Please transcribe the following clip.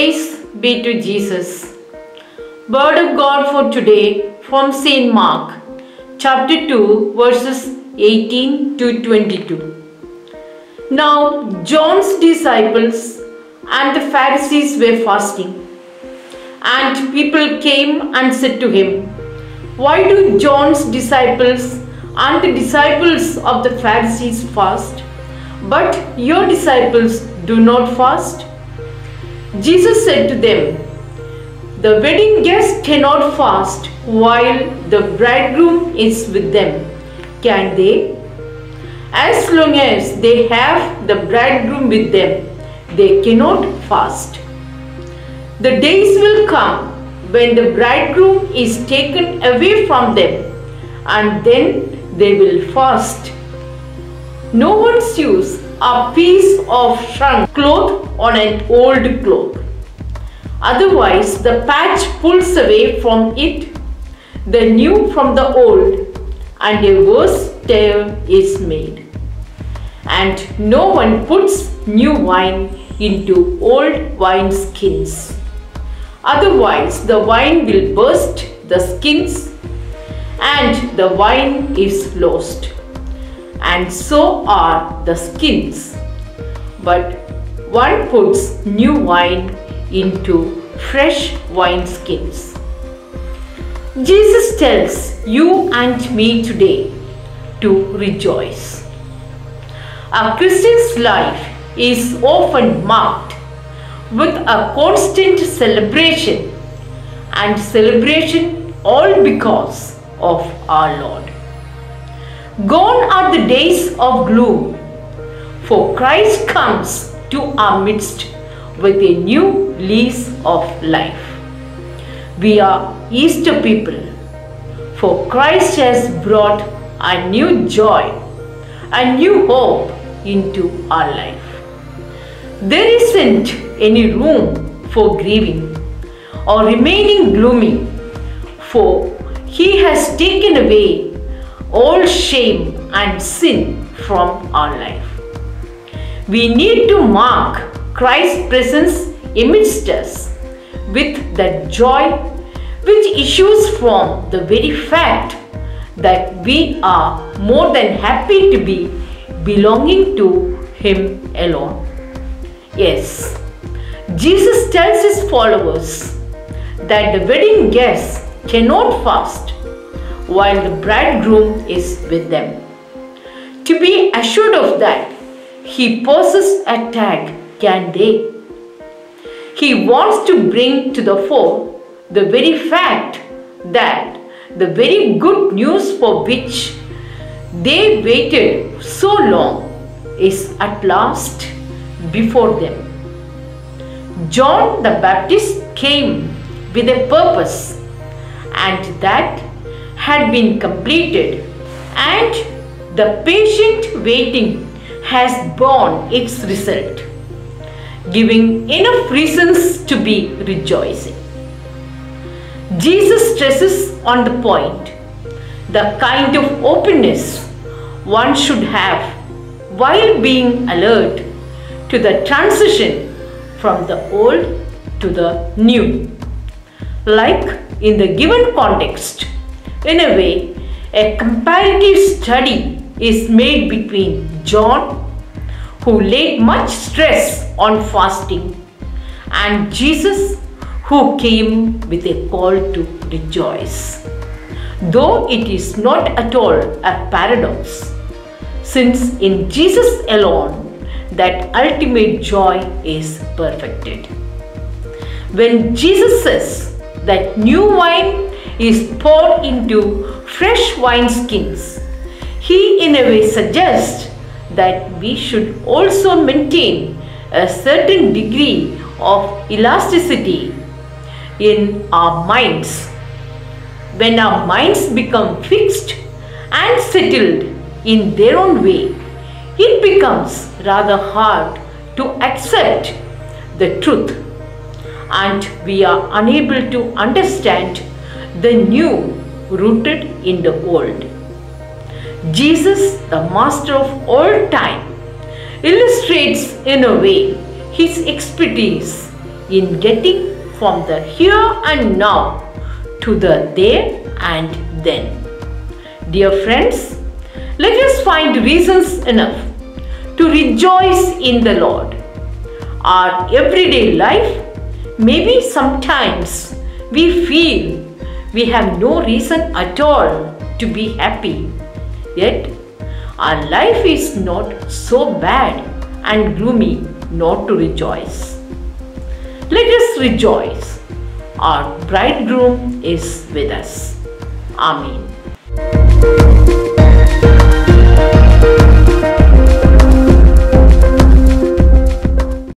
Praise be to Jesus. Word of God for today from St. Mark, chapter 2, verses 18 to 22. Now John's disciples and the Pharisees were fasting, and people came and said to him, "Why do John's disciples and the disciples of the Pharisees fast, but your disciples do not fast?" Jesus said to them, "The wedding guests cannot fast while the bridegroom is with them, can they? As long as they have the bridegroom with them, they cannot fast. The days will come when the bridegroom is taken away from them, and then they will fast. No one sews a piece of shrunk cloth on an old cloth. Otherwise, the patch pulls away from it the new from the old, and a worse tear is made. And no one puts new wine into old wineskins. Otherwise, the wine will burst the skins, and the wine is lost, and so are the skins. But one puts new wine into fresh wineskins." Jesus tells you and me today to rejoice. A Christian's life is often marked with a constant celebration, and celebration all because of our Lord. Gone are the days of gloom, for Christ comes to our midst with a new lease of life. We are Easter people, for Christ has brought a new joy, a new hope into our life. There isn't any room for grieving or remaining gloomy, for He has taken away all shame and sin from our life. We need to mark Christ's presence amidst us with that joy which issues from the very fact that we are more than happy to be belonging to Him alone. Yes, Jesus tells His followers that the wedding guests cannot fast while the bridegroom is with them. To be assured of that, He poses a tag, "Can they?" He wants to bring to the fore the very fact that the very good news for which they waited so long is at last before them. John the Baptist came with a purpose, and that had been completed, and the patient waiting has borne its result, giving enough reasons to be rejoicing. Jesus stresses on the point the kind of openness one should have while being alert to the transition from the old to the new. Like in the given context, in a way, a comparative study is made between John, who laid much stress on fasting, and Jesus, who came with a call to rejoice. Though it is not at all a paradox, since in Jesus alone that ultimate joy is perfected. When Jesus says that new wine is poured into fresh wineskins, He in a way suggests that we should also maintain a certain degree of elasticity in our minds. When our minds become fixed and settled in their own way, it becomes rather hard to accept the truth, and we are unable to understand the new rooted in the old. Jesus, the master of all time, illustrates in a way his expertise in getting from the here and now to the there and then. Dear friends, let us find reasons enough to rejoice in the Lord. Our everyday life, maybe sometimes we feel we have no reason at all to be happy. Yet, our life is not so bad and gloomy not to rejoice. Let us rejoice. Our bridegroom is with us. Amen.